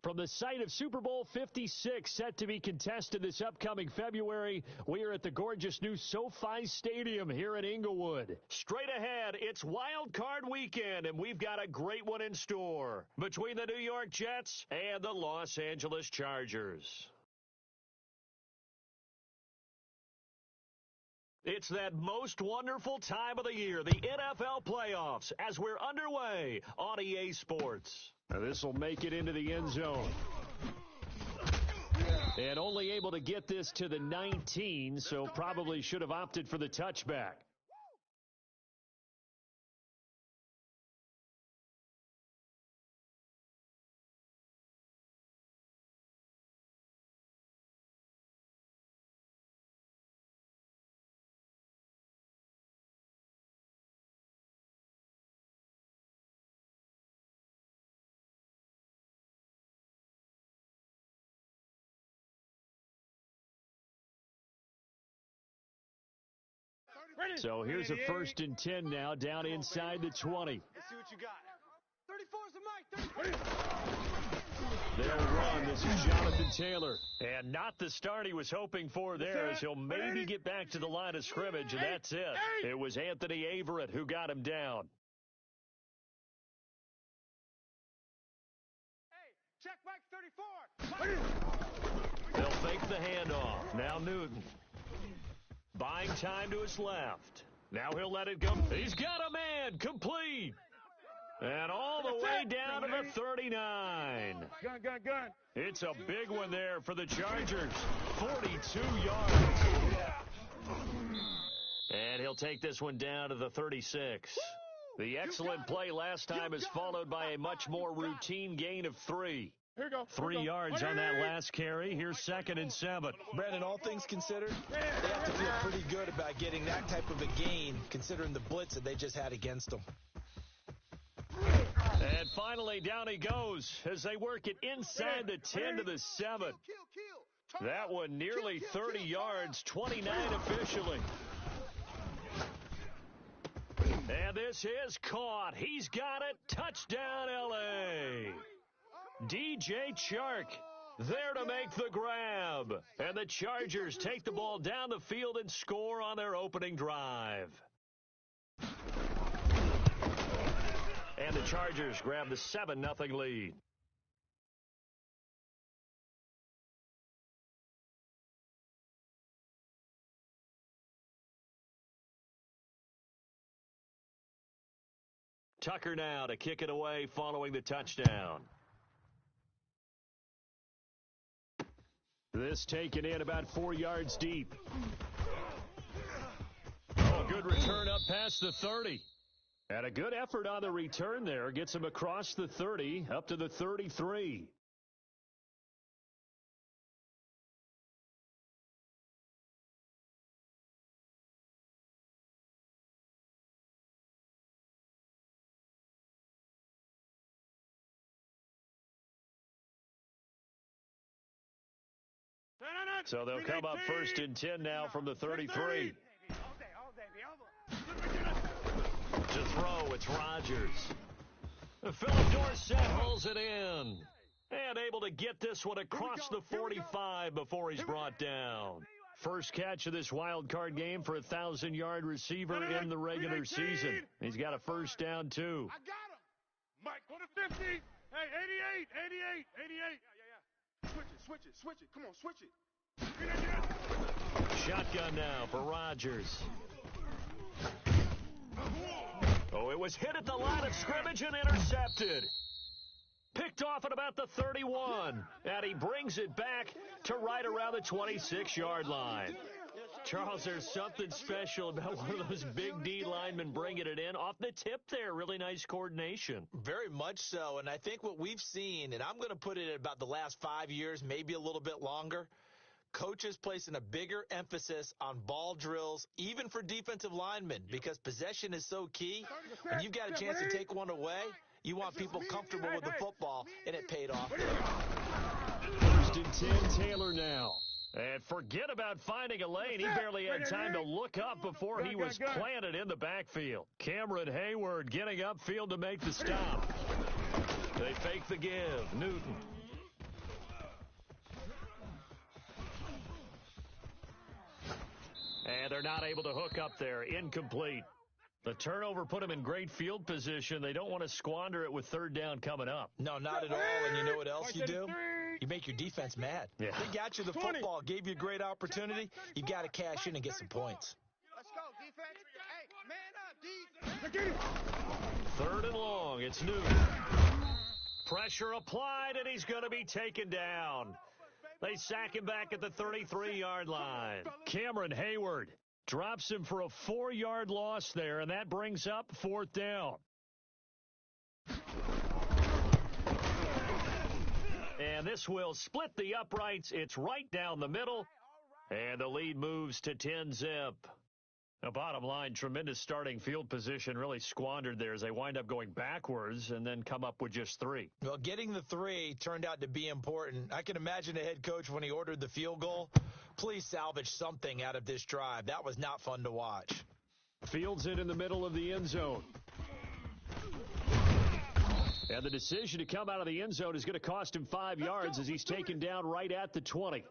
From the site of Super Bowl 56, set to be contested this upcoming February, we are at the gorgeous new SoFi Stadium here in Inglewood. Straight ahead, it's Wild Card Weekend, and we've got a great one in store between the New York Jets and the Los Angeles Chargers. It's that most wonderful time of the year, the NFL playoffs, as we're underway on EA Sports. Now this will make it into the end zone. And only able to get this to the 19, so probably should have opted for the touchback. So here's a 1st and 10 now, down inside the 20. Let's see what you got. 34's the mic. 34. They'll run. This is Jonathan Taylor. And not the start he was hoping for there, as he'll maybe get back to the line of scrimmage, and that's it. It was Anthony Averett who got him down. Hey, check back 34. They'll fake the handoff. Now Newton. Buying time to his left. Now he'll let it go. He's got a man. Complete. And all the way down to the 39. Gun. It's a big one there for the Chargers. 42 yards. And he'll take this one down to the 36. The excellent play last time is followed by a much more routine gain of 3. 3 yards on that last carry. Here's 2nd and 7. Brandon, all things considered, they have to feel pretty good about getting that type of a gain, considering the blitz that they just had against them. And finally, down he goes as they work it inside the 10 to the 7. That one nearly 30 yards, 29 officially. And this is caught. He's got it. Touchdown, L.A. DJ Chark there to make the grab. And the Chargers take the ball down the field and score on their opening drive. And the Chargers grab the 7-0 lead. Tucker now to kick it away following the touchdown. This taken in about 4 yards deep. Oh, good return up past the 30. And a good effort on the return there. Gets him across the 30, up to the 33. So they'll come up 1st and 10 now from the 33. To throw, it's Rodgers. Philip Dorsett holds it in. And able to get this one across the 45 before he's brought down. First catch of this wild card game for a 1,000-yard receiver in the regular season. He's got a first down, too. I got him. Mike, go to 50. Hey, 88. Switch it. Come on, switch it. Shotgun now for Rodgers. Oh, it was hit at the line of scrimmage and intercepted. Picked off at about the 31. And he brings it back to right around the 26-yard line. Charles, there's something special about one of those big D linemen bringing it in off the tip there. Really nice coordination. Very much so. And I think what we've seen, and I'm going to put it at about the last 5 years, maybe a little bit longer, coaches placing a bigger emphasis on ball drills, even for defensive linemen, because possession is so key. When you've got a chance to take one away, you want people comfortable with the football, and it paid off. 1st and 10, Taylor now. And forget about finding a lane. He barely had time to look up before he was planted in the backfield. Cameron Hayward getting upfield to make the stop. They fake the give. Newton. And they're not able to hook up there. Incomplete. The turnover put them in great field position. They don't want to squander it with third down coming up. No, not at all. And you know what else you do? You make your defense mad. Yeah. They got you the football, gave you a great opportunity. You got to cash in and get some points. Let's go, defense. Hey, man up, D. Third and long. It's New. Pressure applied, and he's going to be taken down. They sack him back at the 33-yard line. Cameron Hayward drops him for a 4-yard loss there, and that brings up fourth down. And this will split the uprights. It's right down the middle, and the lead moves to 10-zip. Now, bottom line, tremendous starting field position, really squandered there as they wind up going backwards and then come up with just 3. Well, getting the 3 turned out to be important. I can imagine the head coach when he ordered the field goal. Please salvage something out of this drive. That was not fun to watch. Fields it in the middle of the end zone. And the decision to come out of the end zone is going to cost him 5 yards as he's taken down right at the 20.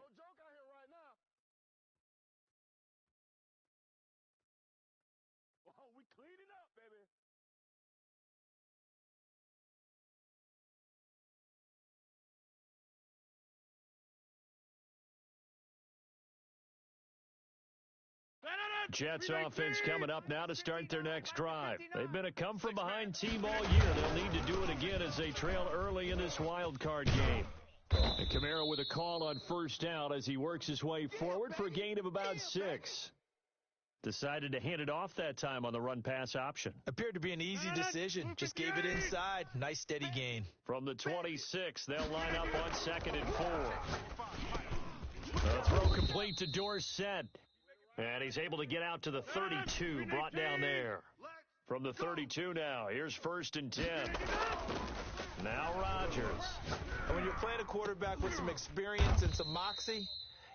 Jets offense coming up now to start their next drive. They've been a come-from-behind team all year. They'll need to do it again as they trail early in this wild card game. And Kamara with a call on first down as he works his way forward for a gain of about 6. Decided to hand it off that time on the run-pass option. Appeared to be an easy decision. Just gave it inside. Nice, steady gain. From the 26, they'll line up on 2nd and 4. The throw complete to Dorsett. And he's able to get out to the 32, brought down there. From the 32 now, here's 1st and 10. Now Rodgers. And when you're playing a quarterback with some experience and some moxie,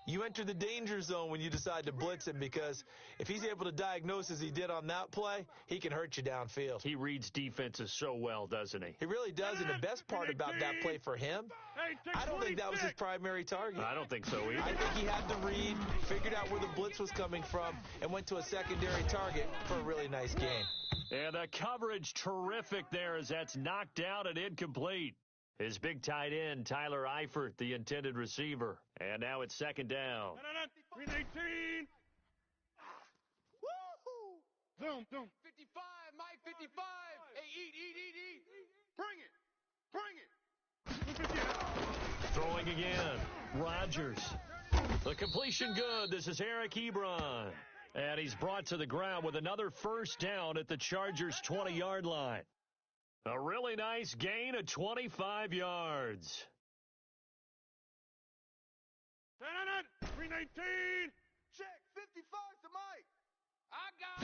you enter the danger zone when you decide to blitz him, because if he's able to diagnose as he did on that play, he can hurt you downfield. He reads defenses so well, doesn't he? He really does, and the best part about that play for him, I don't think that was his primary target. I don't think so either. I think he had to read, figured out where the blitz was coming from, and went to a secondary target for a really nice game. And the coverage terrific there as that's knocked down and incomplete. His big tight end, Tyler Eifert, the intended receiver. And now it's 2nd down. 319. Woo-hoo. Zoom. 55, Mike, 55. Hey, eat. Bring it. Throwing again. Rodgers. The completion good. This is Eric Ebron. And he's brought to the ground with another first down at the Chargers' 20-yard line. A really nice gain of 25 yards. 319. Check. 55 to Mike. I got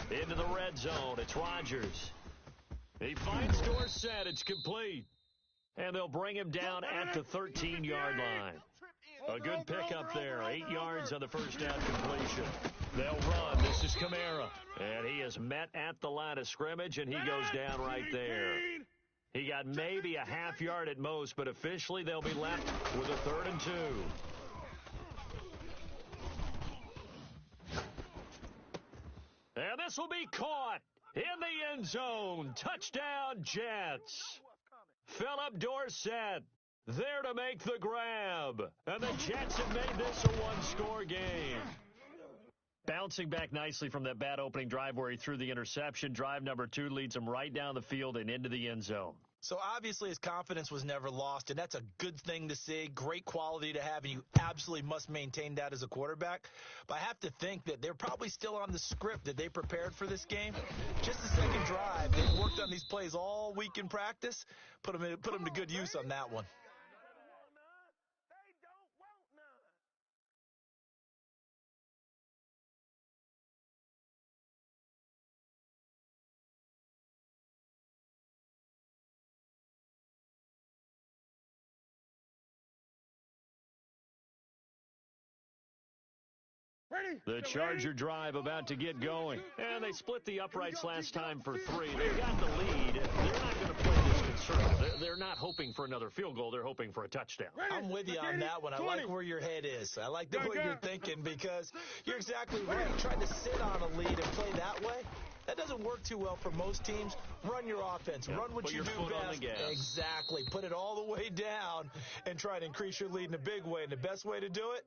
it. Into the red zone. It's Rodgers. He finds Dorsett. It's complete. And they'll bring him down at the 13-yard line. A good pickup there. 8 yards on the first down completion. They'll run. This is Kamara. And he is met at the line of scrimmage, and he goes down right there. He got maybe a half yard at most, but officially they'll be left with a 3rd and 2. And this will be caught in the end zone. Touchdown, Jets. Philip Dorsett there to make the grab. And the Jets have made this a one-score game. Bouncing back nicely from that bad opening drive where he threw the interception. Drive number 2 leads him right down the field and into the end zone. So obviously his confidence was never lost, and that's a good thing to see. Great quality to have, and you absolutely must maintain that as a quarterback. But I have to think that they're probably still on the script that they prepared for this game. Just the second drive, they worked on these plays all week in practice. Put them to good use on that one. The Charger drive about to get going. And they split the uprights last time for 3. They've got the lead. They're not going to play this concerned. They're not hoping for another field goal. They're hoping for a touchdown. I'm with you on that one. I like where your head is. I like the way you're thinking because you're exactly right. Trying to sit on a lead and play that way, that doesn't work too well for most teams. Run your offense. Run what you do best. Exactly. Put it all the way down and try to increase your lead in a big way. And the best way to do it,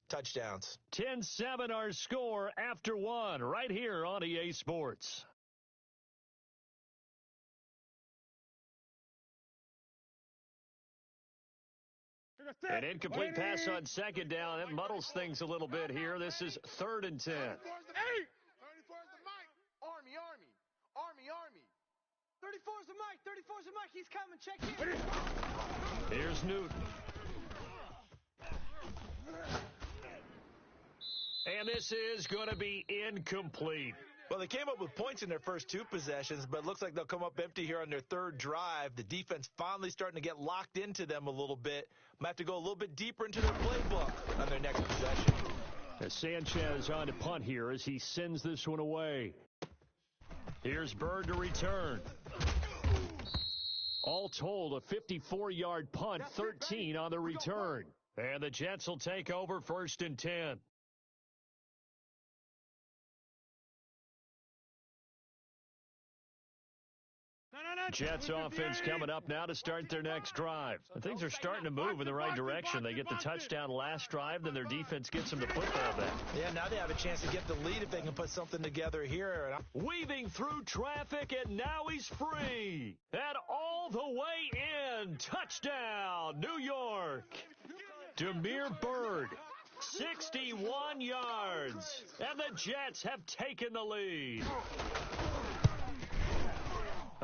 touchdowns. 10-7 our score after one right here on EA Sports. An incomplete pass on second down. It muddles things a little bit here. This is 3rd and 10. 34's the mic. Army. 34's the mic. He's coming. Check in. Here's Newton. And this is going to be incomplete. Well, they came up with points in their first two possessions, but it looks like they'll come up empty here on their third drive. The defense finally starting to get locked into them a little bit. Might have to go a little bit deeper into their playbook on their next possession. As Sanchez on to punt here as he sends this one away. Here's Bird to return. All told, a 54-yard punt, 13 on the return. And the Jets will take over 1st and 10. Jets offense coming up now to start their next drive. Things are starting to move in the right direction. They get the touchdown last drive, then their defense gets them the football back. Yeah, now they have a chance to get the lead if they can put something together here. Weaving through traffic, and now he's free. And all the way in. Touchdown, New York. Demir Bird, 61 yards. And the Jets have taken the lead.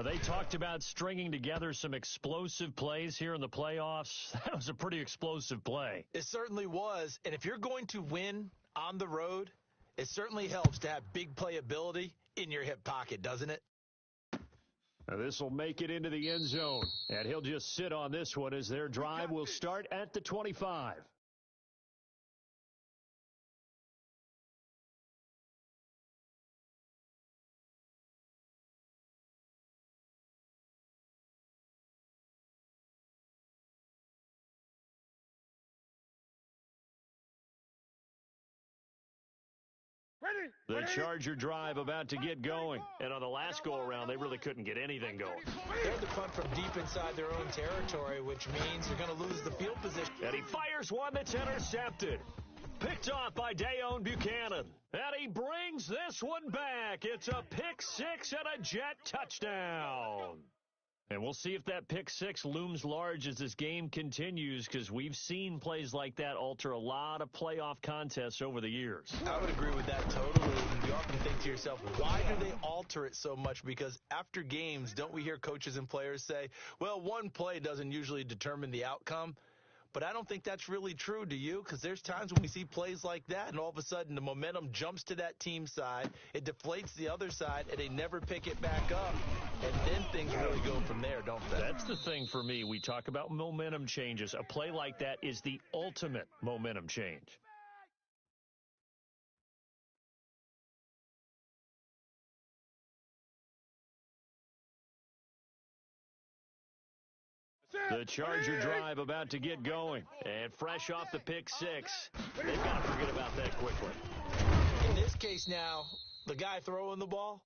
They talked about stringing together some explosive plays here in the playoffs. That was a pretty explosive play. It certainly was. And if you're going to win on the road, it certainly helps to have big playability in your hip pocket, doesn't it? This will make it into the end zone. And he'll just sit on this one as their drive will start at the 25. The Charger drive about to get going. And on the last go-around, they really couldn't get anything going. They had to punt from deep inside their own territory, which means they're going to lose the field position. And he fires one that's intercepted. Picked off by Dayon Buchanan. And he brings this one back. It's a pick six and a Jet touchdown. And we'll see if that pick six looms large as this game continues, because we've seen plays like that alter a lot of playoff contests over the years. I would agree with that totally. You often think to yourself, why do they alter it so much? Because after games, don't we hear coaches and players say, well, one play doesn't usually determine the outcome? But I don't think that's really true, do you? Because there's times when we see plays like that, and all of a sudden the momentum jumps to that team side, it deflates the other side, and they never pick it back up. And then things really go from there, don't they? That's the thing for me. We talk about momentum changes. A play like that is the ultimate momentum change. The Charger drive about to get going. And fresh off the pick six, they've got to forget about that quickly. In this case now, the guy throwing the ball,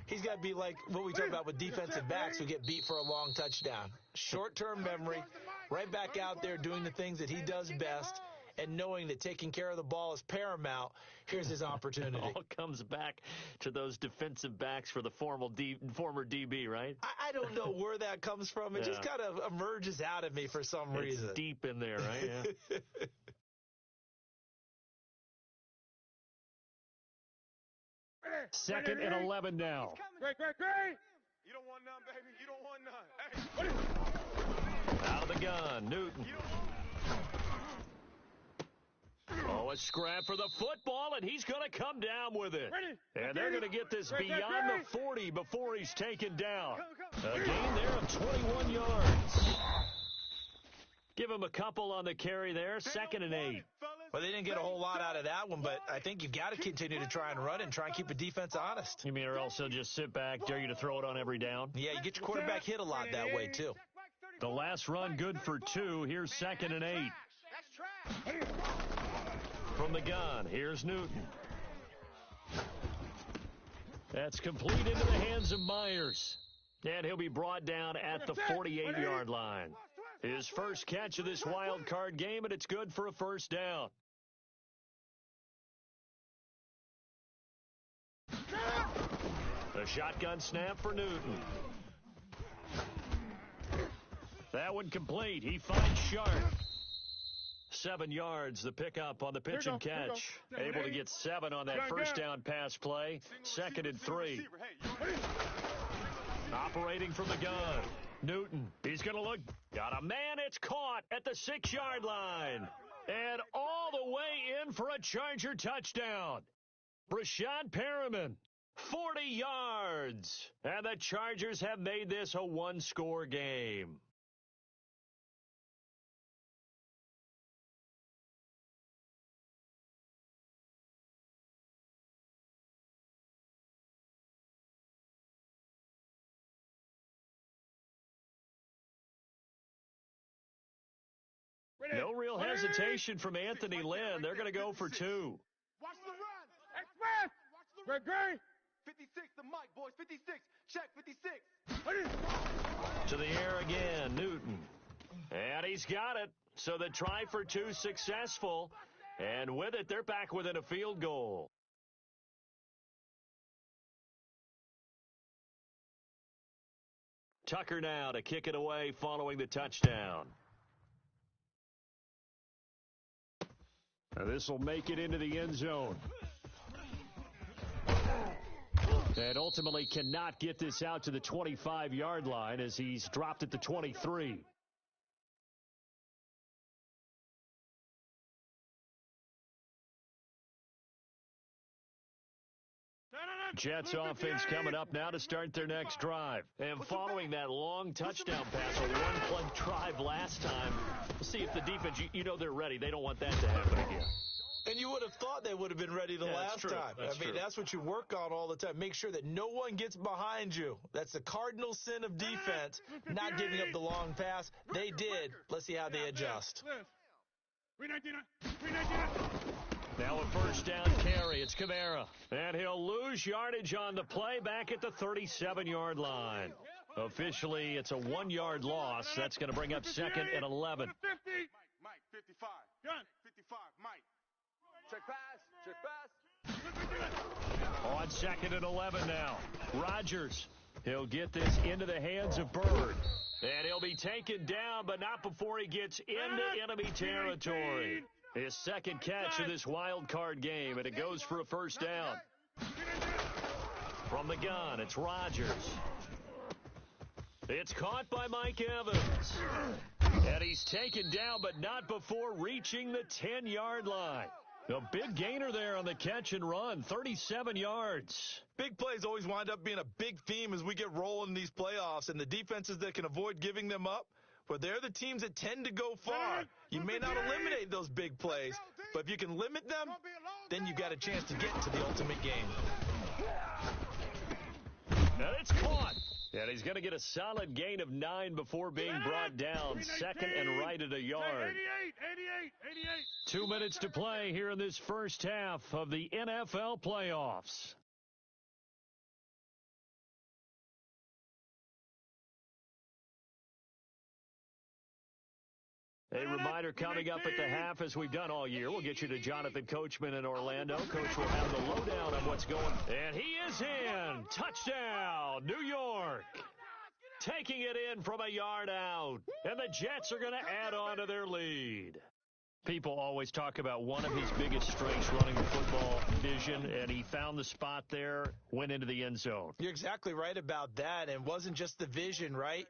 he's got to be like what we talk about with defensive backs who get beat for a long touchdown. Short-term memory, right back out there doing the things that he does best, and knowing that taking care of the ball is paramount. Here's his opportunity. It all comes back to those defensive backs for the former DB, right? I don't know where that comes from. It just kind of emerges out of me for some reason. It's deep in there, right? Yeah. Second and 11 now. Great. You don't want none, baby. You don't want none. Hey. Out of the gun, Newton. Oh, a scrap for the football, and he's going to come down with it. And they're going to get this beyond the 40 before he's taken down. A gain there of 21 yards. Give him a couple on the carry there, 2nd and 8. Well, they didn't get a whole lot out of that one, but I think you got to continue to try and run and try and keep the defense honest. You mean or else they'll just sit back, dare you to throw it on every down? Yeah, you get your quarterback hit a lot that way, too. The last run good for 2. Here's 2nd and 8. From the gun, here's Newton. That's complete into the hands of Myers. And he'll be brought down at the 48-yard line. His first catch of this wild card game, and it's good for a first down. A shotgun snap for Newton. That one complete. He finds Sharp. 7 yards, the pickup on the pitch and catch. Able to get 7 on that first down pass play. 2nd and 3. Operating from the gun. Newton, he's going to look. Got a man, it's caught at the 6-yard line. And all the way in for a Charger touchdown. Brashad Perriman, 40 yards. And the Chargers have made this a one-score game. No real hesitation from Anthony Lynn. They're going to go for 2. Watch the run. Express. Watch the run. 56, the mic, boys. 56. Check 56. To the air again, Newton. And he's got it. So the try for 2 successful. And with it, they're back within a field goal. Tucker now to kick it away following the touchdown. This will make it into the end zone. And ultimately cannot get this out to the 25-yard line as he's dropped at the 23. Jets offense coming up now to start their next drive. And following that long touchdown pass on one-play drive last time, we'll see if the defense, you know they're ready. They don't want that to happen again. And you would have thought they would have been ready the last time. That's what you work on all the time. Make sure that no one gets behind you. That's the cardinal sin of defense, not giving up the long pass. They did. Let's see how they adjust. Now a first down carry. It's Kamara. And he'll lose yardage on the play back at the 37-yard line. Officially, it's a 1-yard loss. That's going to bring up 2nd and 11. Mike, 55. 55, Mike. Check pass. On 2nd and 11 now. Rodgers. He'll get this into the hands of Bird. And he'll be taken down, but not before he gets into enemy territory. His second catch of this wild card game, and it goes for a first down. From the gun, it's Rodgers. It's caught by Mike Evans. And he's taken down, but not before reaching the 10-yard line. A big gainer there on the catch and run, 37 yards. Big plays always wind up being a big theme as we get rolling in these playoffs, and the defenses that can avoid giving them up, well, they're the teams that tend to go far. You may not eliminate those big plays, but if you can limit them, then you've got a chance to get to the ultimate game. And it's caught. And he's going to get a solid gain of 9 before being brought down. 2nd and right at a yard. 2 minutes to play here in this first half of the NFL playoffs. A reminder coming up at the half, as we've done all year. We'll get you to Jonathan Coachman in Orlando. Coach will have the lowdown on what's going. And he is in. Touchdown, New York. Taking it in from a yard out. And the Jets are going to add on to their lead. People always talk about one of his biggest strengths running the football, vision, and he found the spot there, went into the end zone. You're exactly right about that, and it wasn't just the vision, right?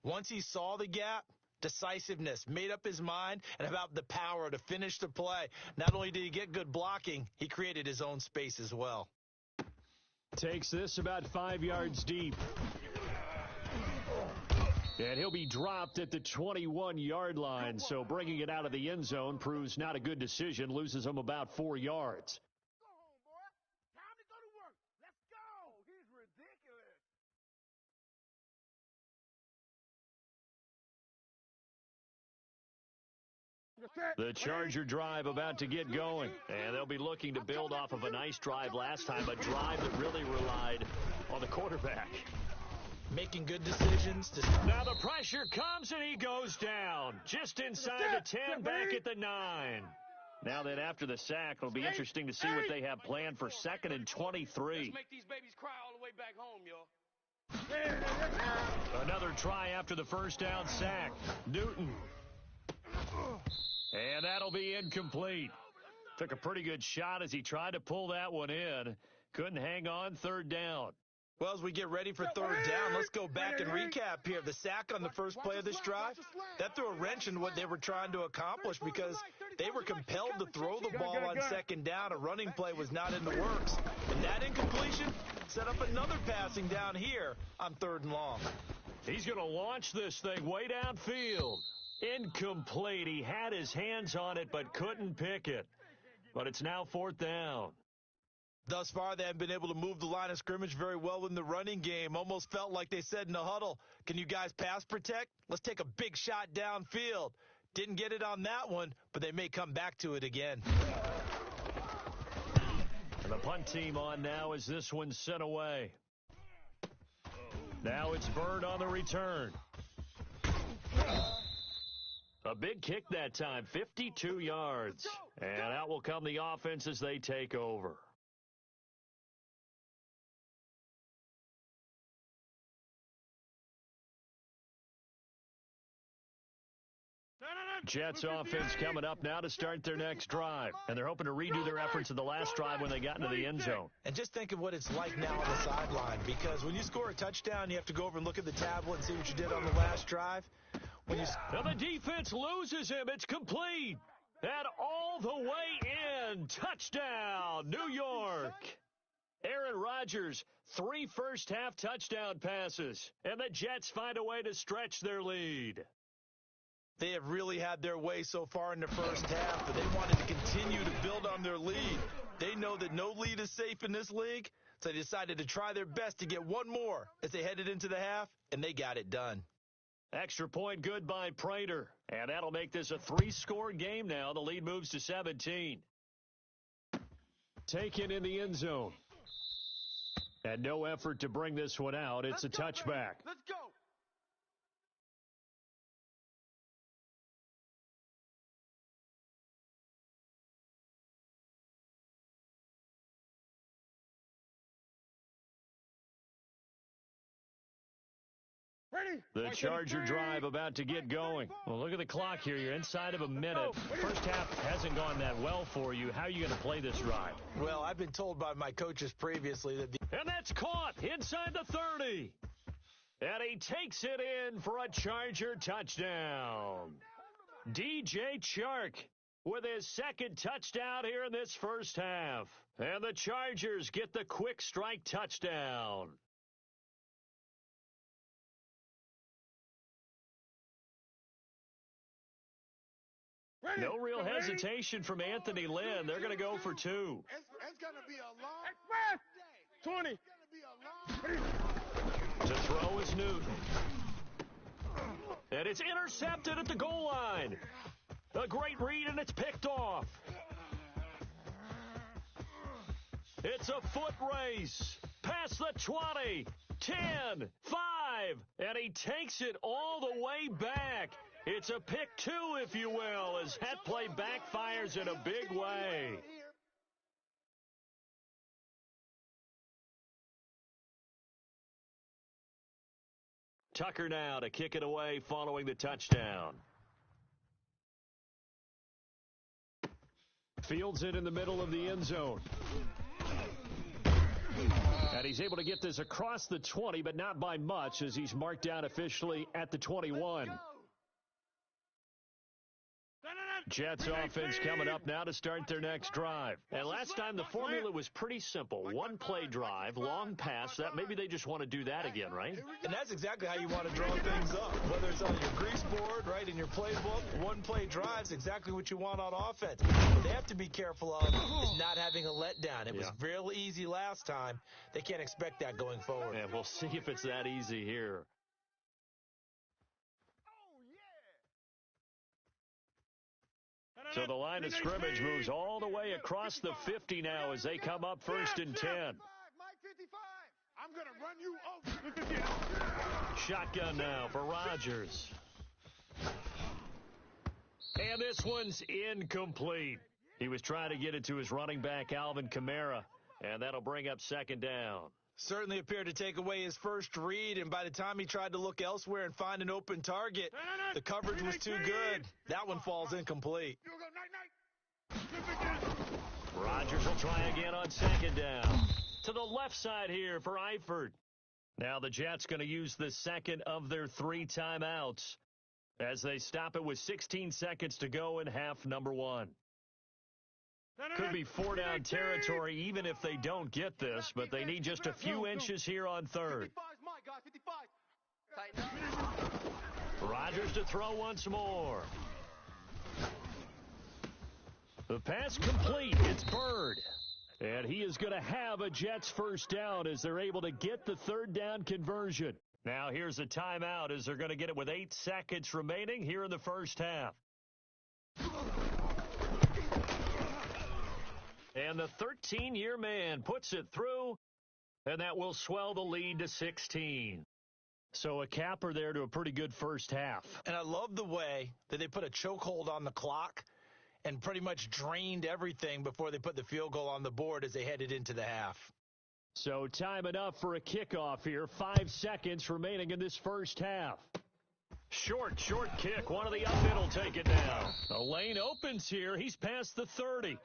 Once he saw the gap, decisiveness, made up his mind, and about the power to finish the play. Not only did he get good blocking, he created his own space as well. Takes this about 5 yards deep. And he'll be dropped at the 21-yard line, so bringing it out of the end zone proves not a good decision, loses him about 4 yards. Go home, boy. Time to go to work. Let's go. He's ridiculous. The Charger drive about to get going, and they'll be looking to build off of a nice drive last time, a drive that really relied on the quarterback. Making good decisions. Now the pressure comes, and he goes down. Just inside the 10, back at the 9. Now that after the sack, it'll be interesting to see what they have planned for 2nd and 23. Let's make these babies cry all the way back home, y'all. Another try after the first down sack. Newton. And that'll be incomplete. Took a pretty good shot as he tried to pull that one in. Couldn't hang on, 3rd down. Well, as we get ready for 3rd down, let's go back and recap here. The sack on the first play of this drive, that threw a wrench in what they were trying to accomplish because they were compelled to throw the ball on 2nd down. A running play was not in the works. And that incompletion set up another passing down here on 3rd and long. He's going to launch this thing way downfield. Incomplete. He had his hands on it but couldn't pick it. But it's now 4th down. Thus far, they haven't been able to move the line of scrimmage very well in the running game. Almost felt like they said in the huddle, can you guys pass protect? Let's take a big shot downfield. Didn't get it on that one, but they may come back to it again. The punt team on now as this one's sent away. Now it's Bird on the return. A big kick that time, 52 yards. And out will come the offense as they take over. Jets offense coming up now to start their next drive. And they're hoping to redo their efforts in the last drive when they got into the end zone. And just think of what it's like now on the sideline, because when you score a touchdown, you have to go over and look at the tablet and see what you did on the last drive. Now the defense loses him. It's complete. And all the way in. Touchdown, New York. Aaron Rodgers, 3 first-half touchdown passes. And the Jets find a way to stretch their lead. They have really had their way so far in the first half, but they wanted to continue to build on their lead. They know that no lead is safe in this league, so they decided to try their best to get one more as they headed into the half, and they got it done. Extra point good by Prater, and that'll make this a 3-score game now. The lead moves to 17. Taken in the end zone. And no effort to bring this one out. It's a touchback. Let's go. The Charger drive about to get going. Well, look at the clock here. You're inside of a minute. First half hasn't gone that well for you. How are you going to play this drive? Well, I've been told by my coaches previously that And that's caught inside the 30. And he takes it in for a Charger touchdown. DJ Chark with his 2nd touchdown here in this first half. And the Chargers get the quick strike touchdown. No real hesitation from Anthony Lynn. They're going to go for 2. It's going to be a long day. 20. To throw is Newton. And it's intercepted at the goal line. A great read, and it's picked off. It's a foot race. Past the 20, 10, 5, and he takes it all the way back. It's a pick 2, if you will, as that play backfires in a big way. Tucker now to kick it away following the touchdown. Fields it in the middle of the end zone. And he's able to get this across the 20, but not by much, as he's marked down officially at the 21. Jets offense coming up now to start their next drive. And last time the formula was pretty simple. One play drive, long pass. That maybe they just want to do that again, right? And that's exactly how you want to draw things up. Whether it's on your grease board, right, in your playbook, one play drive's exactly what you want on offense. What they have to be careful of is not having a letdown. It was real easy last time. They can't expect that going forward. And we'll see if it's that easy here. So the line of scrimmage moves all the way across the 50 now as they come up 1st and 10. Mike 55. I'm going to run you over. Shotgun now for Rodgers. And this one's incomplete. He was trying to get it to his running back, Alvin Kamara, and that'll bring up 2nd down. Certainly appeared to take away his first read, and by the time he tried to look elsewhere and find an open target, the coverage was too good. That one falls incomplete. Rodgers will try again on 2nd down. To the left side here for Eifert. Now the Jets going to use the second of their 3 timeouts as they stop it with 16 seconds to go in half number 1. Could be 4-down territory even if they don't get this, but they need just a few inches here on 3rd. Rodgers to throw once more. The pass complete. It's Bird. And he is going to have a Jets 1st down as they're able to get the 3rd down conversion. Now here's a timeout as they're going to get it with 8 seconds remaining here in the 1st half. And the 13-year man puts it through, and that will swell the lead to 16. So a capper there to a pretty good 1st half. And I love the way that they put a chokehold on the clock and pretty much drained everything before they put the field goal on the board as they headed into the half. So time enough for a kickoff here. 5 seconds remaining in this 1st half. Short kick. One of the up middle take it down. The lane opens here. He's past the 30.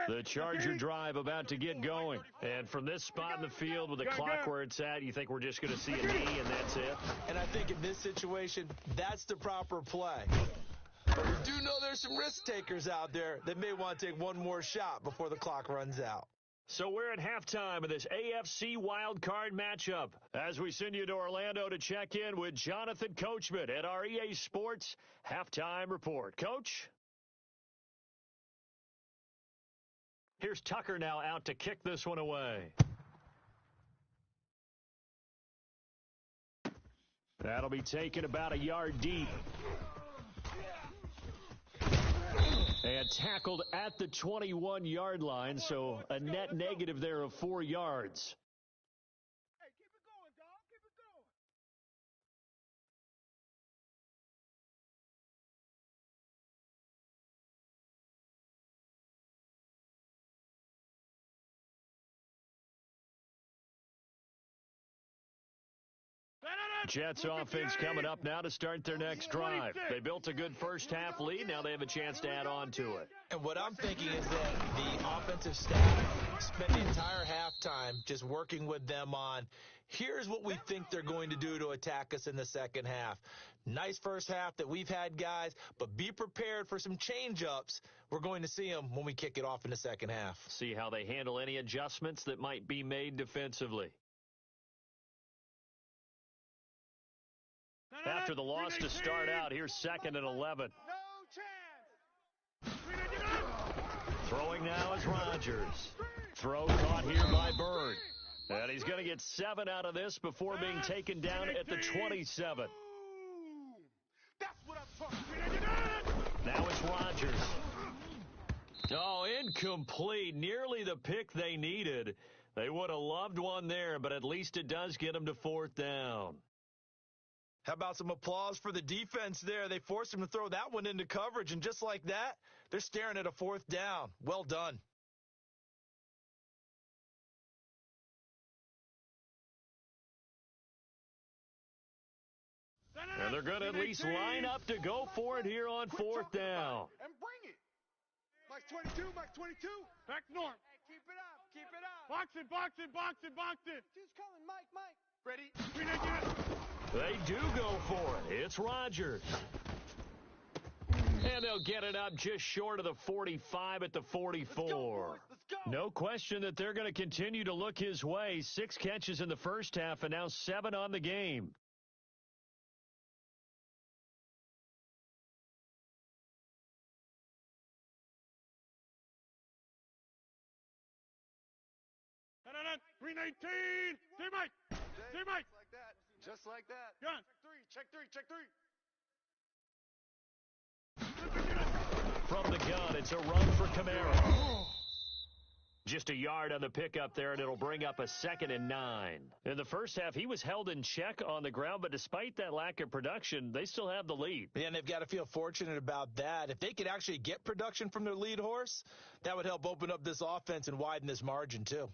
The Charger drive about to get going. And from this spot in the field with the clock where it's at, you think we're just going to see a knee and that's it? And I think in this situation, that's the proper play. But we do know there's some risk takers out there that may want to take one more shot before the clock runs out. So we're at halftime of this AFC wildcard matchup as we send you to Orlando to check in with Jonathan Coachman at our EA Sports Halftime Report. Coach? Here's Tucker now out to kick this one away. That'll be taken about a yard deep. And tackled at the 21-yard line, so a net negative there of 4 yards. Hey, keep it going, dog. Keep it going. Jets offense coming up now to start their next drive. They built a good first half lead. Now they have a chance to add on to it. And what I'm thinking is that the offensive staff spent the entire halftime just working with them on, here's what we think they're going to do to attack us in the second half. Nice first half that we've had, guys, but be prepared for some change-ups. We're going to see them when we kick it off in the second half. See how they handle any adjustments that might be made defensively. After the loss to start out, here's 2nd and 11. No chance. Throwing now is Rodgers. Throw caught here by Bird. And he's going to get 7 out of this before being taken down at the 27. That's what I'm talking about. Now it's Rodgers. Oh, incomplete. Nearly the pick they needed. They would have loved one there, but at least it does get them to 4th down. How about some applause for the defense there? They forced him to throw that one into coverage, and just like that, they're staring at a 4th down. Well done. And they're going to at least line up to go for it here on 4th down. And bring it. Mike 22, Mike 22. Back north. Hey, keep it up, keep it up. Box it. Two's coming, Mike. Ready? They do go for it. It's Rodgers. And they'll get it up just short of the 45 at the 44. Let's go. No question that they're going to continue to look his way. 6 catches in the first half and now 7 on the game. No. 319. T-Mike. T-Mike. Just like that. Gun. Check three. From the gun, it's a run for Kamara. Just a yard on the pickup there, and it'll bring up a 2nd and 9. In the first half, he was held in check on the ground, but despite that lack of production, they still have the lead. And they've got to feel fortunate about that. If they could actually get production from their lead horse, that would help open up this offense and widen this margin too.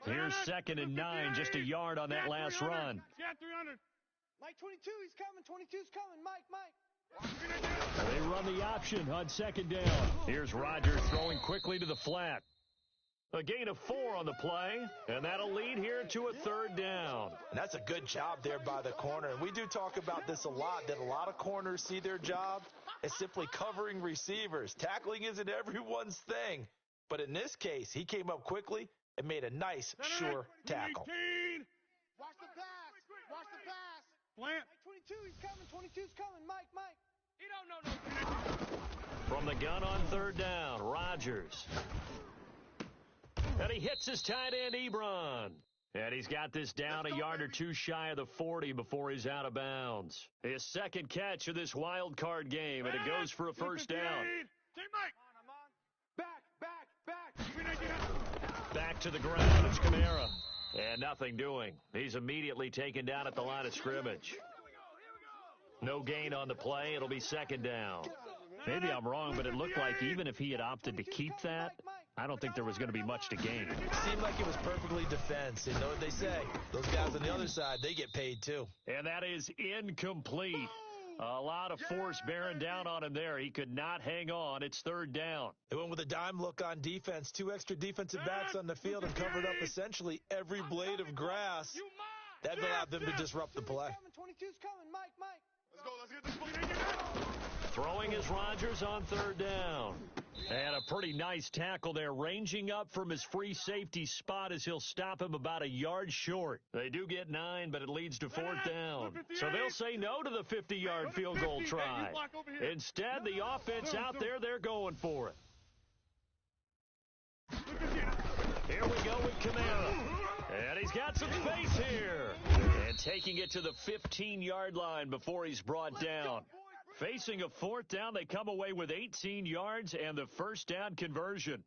Here's 2nd and 9, just a yard on that last run. Yeah, 300. Mike 22, he's coming. 22's coming. Mike. They run the option on 2nd down. Here's Rodgers throwing quickly to the flat. A gain of 4 on the play, and that'll lead here to a 3rd down. And that's a good job there by the corner. And we do talk about this a lot, that a lot of corners see their job as simply covering receivers. Tackling isn't everyone's thing. But in this case, he came up quickly and made a nice, sure tackle. 319. Watch the pass. Plant. Mike 22, he's coming. 22's coming. Mike. He don't know no. From the gun on 3rd down, Rodgers. And he hits his tight end, Ebron. And he's got this down a yard or 2 shy of the 40 before he's out of bounds. His 2nd catch of this wild card game, and it goes for a 1st down. T-Mike. I'm on. Back. 319. Back to the ground, it's Kamara. And nothing doing. He's immediately taken down at the line of scrimmage. No gain on the play. It'll be 2nd down. Maybe I'm wrong, but it looked like even if he had opted to keep that, I don't think there was going to be much to gain. It seemed like it was perfectly defense. And know what they say? Those guys on the other side, they get paid too. And that is incomplete. A lot of force bearing down on him there. He could not hang on. It's 3rd down. They went with a dime look on defense. 2 extra defensive backs on the field and covered up essentially every blade of grass. That allowed them to disrupt the play. 22's coming. Mike. Let's get this. Throwing is Rodgers on 3rd down. And a pretty nice tackle there, ranging up from his free safety spot as he'll stop him about a yard short. They do get 9, but it leads to 4th down. So they'll say no to the 50-yard field goal try. Instead, the offense out there, they're going for it. Here we go with Kamara. And he's got some space here. And taking it to the 15-yard line before he's brought down. Facing a 4th down, they come away with 18 yards and the 1st down conversion.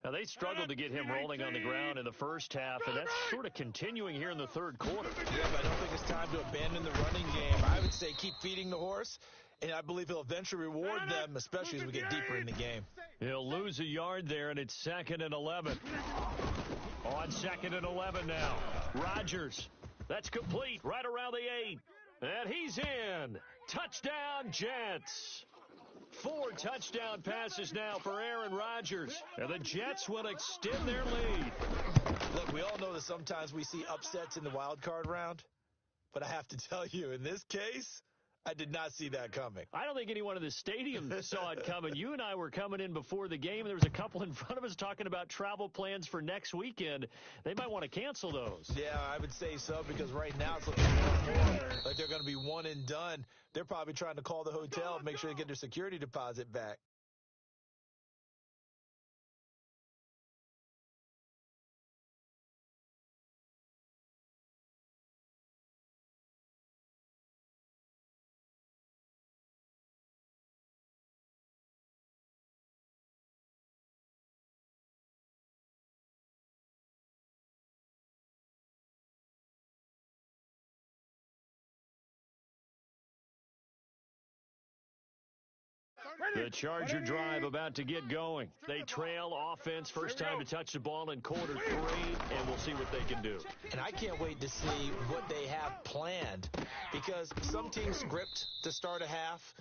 Now, they struggled to get him rolling on the ground in the first half, and that's sort of continuing here in the 3rd quarter. Yeah, but I don't think it's time to abandon the running game. I would say keep feeding the horse, and I believe he'll eventually reward them, especially as we get deeper in the game. He'll lose a yard there, and it's 2nd and 11. On 2nd and 11 now. Rodgers. That's complete right around the 8. And he's in. Touchdown, Jets. 4 touchdown passes now for Aaron Rodgers. And the Jets will extend their lead. Look, we all know that sometimes we see upsets in the wild card round. But I have to tell you, in this case, I did not see that coming. I don't think anyone in the stadium saw it coming. You and I were coming in before the game, and there was a couple in front of us talking about travel plans for next weekend. They might want to cancel those. Yeah, I would say so, because right now it's looking more like they're going to be one and done. They're probably trying to call the hotel and make sure they get their security deposit back. The Charger drive about to get going. They trail offense, first time to touch the ball in quarter 3, and we'll see what they can do. And I can't wait to see what they have planned, because some teams script to start a half.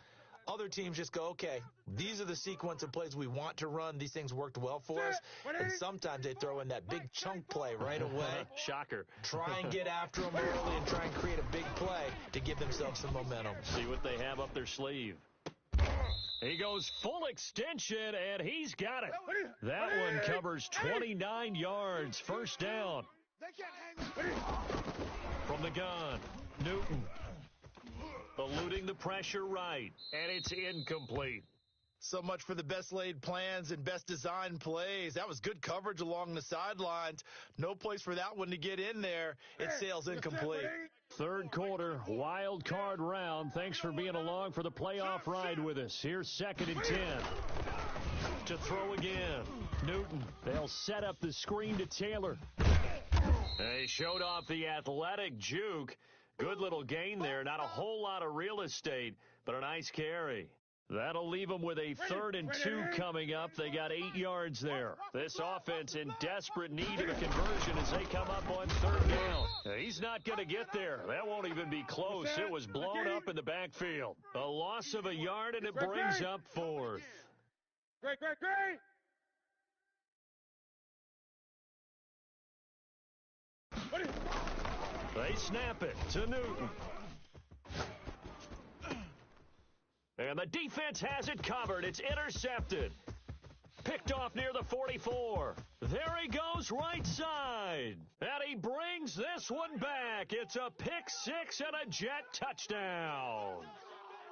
Other teams just go, okay, these are the sequence of plays we want to run. These things worked well for us. And sometimes they throw in that big chunk play right away. Shocker. Try and get after them early and try and create a big play to give themselves some momentum. See what they have up their sleeve. He goes full extension, and he's got it. That one covers 29 yards, first down. From the gun, Newton. Eluding the pressure right, and it's incomplete. So much for the best laid plans and best designed plays. That was good coverage along the sidelines. No place for that one to get in there. It sails incomplete. Third quarter, wild card round. Thanks for being along for the playoff ride with us. Here's 2nd and 10. To throw again, Newton. They'll set up the screen to Taylor. They showed off the athletic juke. Good little gain there. Not a whole lot of real estate, but a nice carry. That'll leave them with a 3rd and 2 coming up. They got 8 yards there. This offense in desperate need of a conversion as they come up on 3rd down. He's not going to get there. That won't even be close. It was blown up in the backfield. A loss of a yard, and it brings up 4th. Great. They snap it to Newton. And the defense has it covered. It's intercepted. Picked off near the 44. There he goes right side. And he brings this one back. It's a pick 6 and a jet touchdown.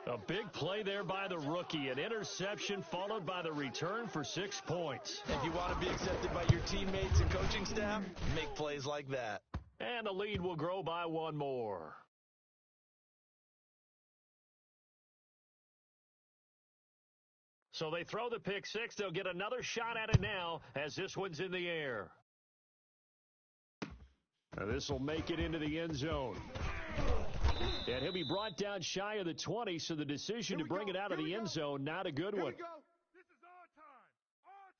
A big play there by the rookie. An interception followed by the return for 6 points. If you want to be accepted by your teammates and coaching staff, make plays like that. And the lead will grow by 1 more. So they throw the pick 6. They'll get another shot at it now as this one's in the air. Now this will make it into the end zone. And he'll be brought down shy of the 20, so the decision to bring it out of the end zone, not a good one. This is our time. Our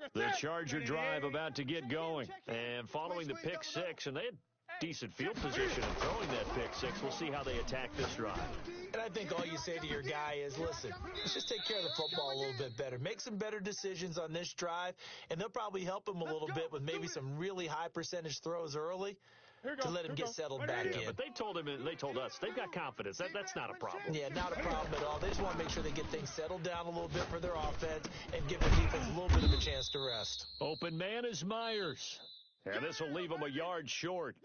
time. The Charger drive about to get going. And following the pick 6, and they had decent field position in throwing that pick 6. We'll see how they attack this drive. And I think all you say to your guy is, listen, let's just take care of the football a little bit better. Make some better decisions on this drive, and they'll probably help him a little bit with maybe some really high percentage throws early to let him get settled back in. But they told him, and they told us, they've got confidence. That's not a problem. Yeah, not a problem at all. They just want to make sure they get things settled down a little bit for their offense and give the defense a little bit of a chance to rest. Open man is Myers. And this will leave him a yard short.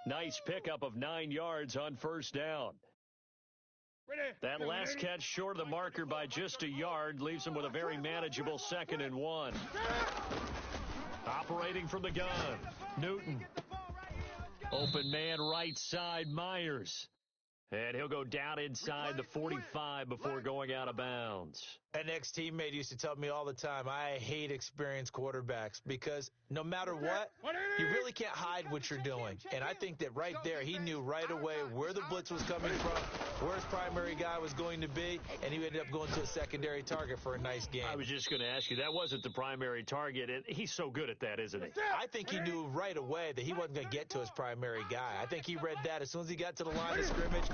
Nice pickup of 9 yards on first down. That last catch short of the marker by just a yard leaves him with a very manageable 2nd and 1. Operating from the gun, Newton. Open man right side, Myers. And he'll go down inside the 45 before going out of bounds. An ex-teammate used to tell me all the time, I hate experienced quarterbacks because no matter what, you really can't hide what you're doing. And I think that right there, he knew right away where the blitz was coming from, where his primary guy was going to be, and he ended up going to a secondary target for a nice game. I was just going to ask you, that wasn't the primary target, and he's so good at that, isn't he? I think he knew right away that he wasn't going to get to his primary guy. I think he read that as soon as he got to the line of scrimmage,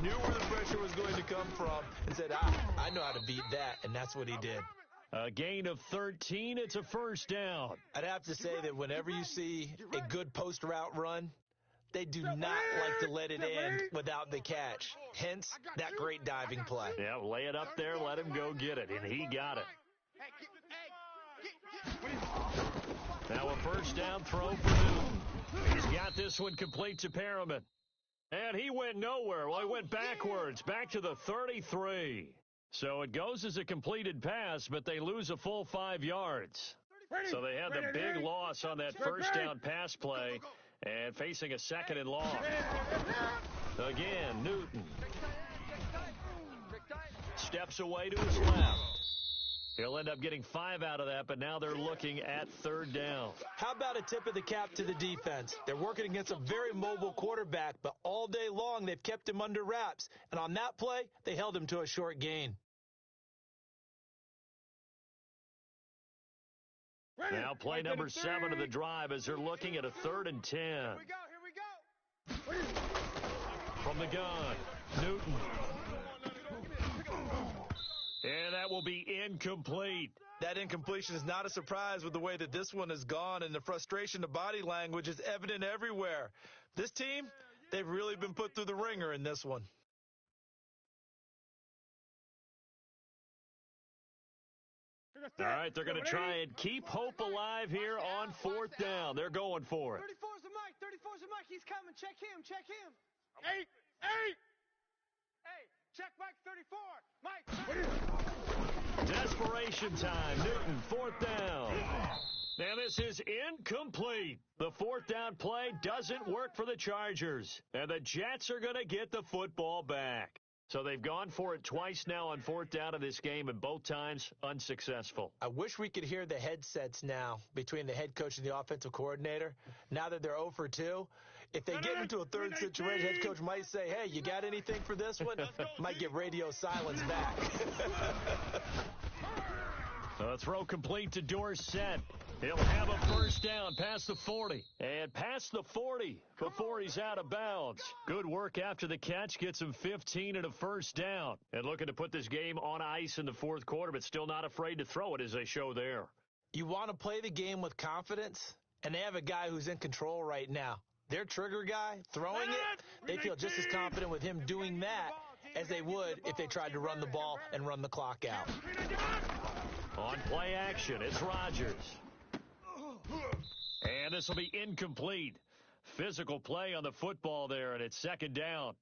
knew where the pressure was going to come from, and said, I know how to beat that, and that's what he did. A gain of 13, it's a first down. I'd have to say that whenever you see a good post route run, they do not like to let it end without the catch. Hence, that great diving play. Yeah, lay it up there, let him go get it, and he got it. Now a first down throw for Newton. He's got this one complete to Perriman. And he went nowhere. Well, he went backwards, back to the 33. So it goes as a completed pass, but they lose a full 5 yards. So they had the big loss on that first down pass play and facing a 2nd and long. Again, Newton steps away to his left. He'll end up getting 5 out of that, but now they're looking at 3rd down. How about a tip of the cap to the defense? They're working against a very mobile quarterback, but all day long they've kept him under wraps. And on that play, they held him to a short gain. Now play number 7 of the drive as they're looking at a 3rd and 10. Here we go. From the gun, Newton. And that will be incomplete. That incompletion is not a surprise with the way that this one has gone, and the frustration of body language is evident everywhere. This team, they've really been put through the ringer in this one. All right, they're going to try and keep hope alive here on 4th down. They're going for it. 34's the mic. 34's the mic. He's coming. Check him. Eight. Hey, check Mike 34. Mike. Desperation time. Newton, 4th down. Now this is incomplete. The 4th down play doesn't work for the Chargers. And the Jets are going to get the football back. So they've gone for it twice now on 4th down in this game, and both times unsuccessful. I wish we could hear the headsets now between the head coach and the offensive coordinator. Now that they're 0 for 2, if they get into a third situation, head coach might say, hey, you got anything for this one? Might get radio silence back. A throw complete to Dorsett. He'll have a 1st down past the 40 and past the 40 before he's out of bounds. Good work after the catch. Gets him 15 and a 1st down. And looking to put this game on ice in the 4th quarter, but still not afraid to throw it as they show there. You want to play the game with confidence, and they have a guy who's in control right now. Their trigger guy, throwing it, they feel just as confident with him doing that as they would if they tried to run the ball and run the clock out. On play action, it's Rodgers. And this will be incomplete. Physical play on the football there, and it's 2nd down.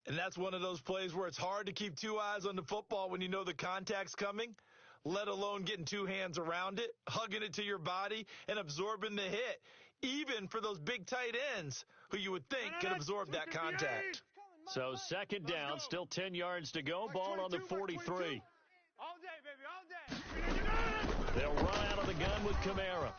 And that's one of those plays where it's hard to keep 2 eyes on the football when you know the contact's coming, let alone getting 2 hands around it, hugging it to your body, and absorbing the hit, even for those big tight ends who you would think can absorb that contact. So 2nd down, still 10 yards to go. Ball on the 43. All day, baby, all day. They'll run out of the gun with Kamara.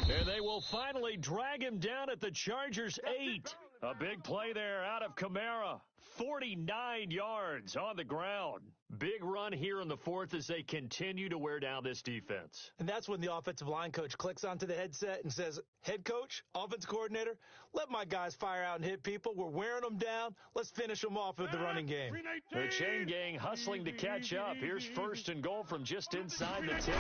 And they will finally drag him down at the Chargers' 8. A big play there out of Kamara. 49 yards on the ground. Big run here in the 4th as they continue to wear down this defense. And that's when the offensive line coach clicks onto the headset and says, head coach, offensive coordinator, let my guys fire out and hit people. We're wearing them down. Let's finish them off with the running game. The chain gang hustling to catch up. Here's 1st and goal from just inside the 10.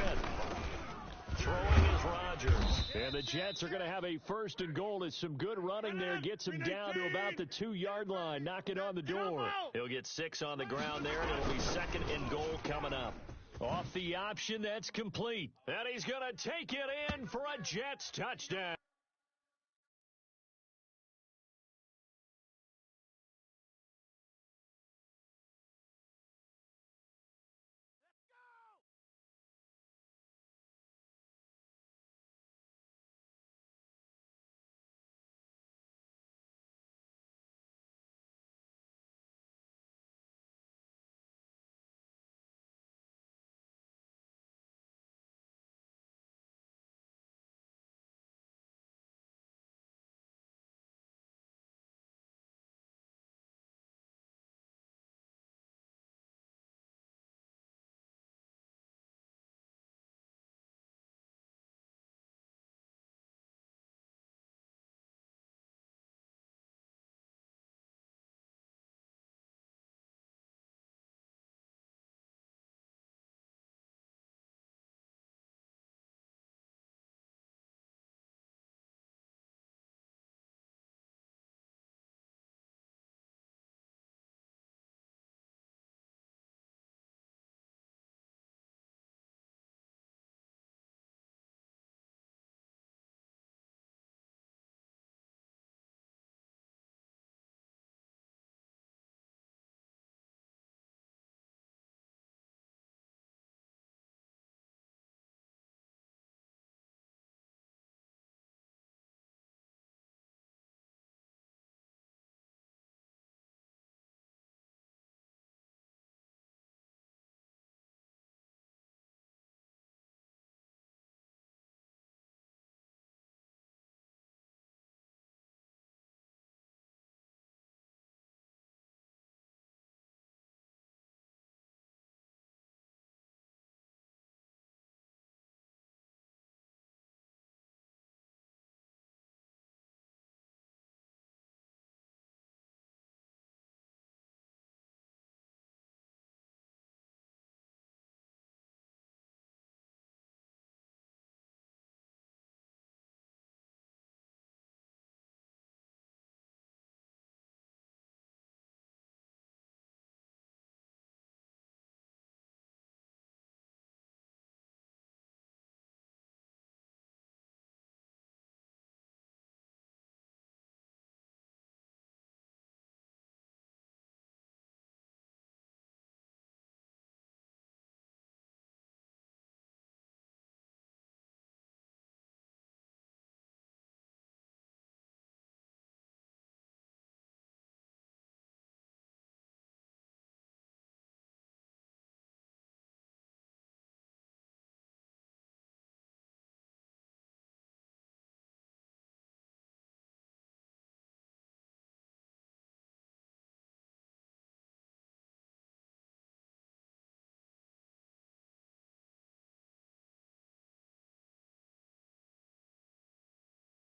Throwing is Rodgers. And the Jets are going to have a 1st and goal as some good running there gets him down to about the 2-yard line. Knocking on the door. He'll get 6 on the ground there, and it'll be 2nd and goal coming up. Off the option, that's complete. And he's going to take it in for a Jets touchdown.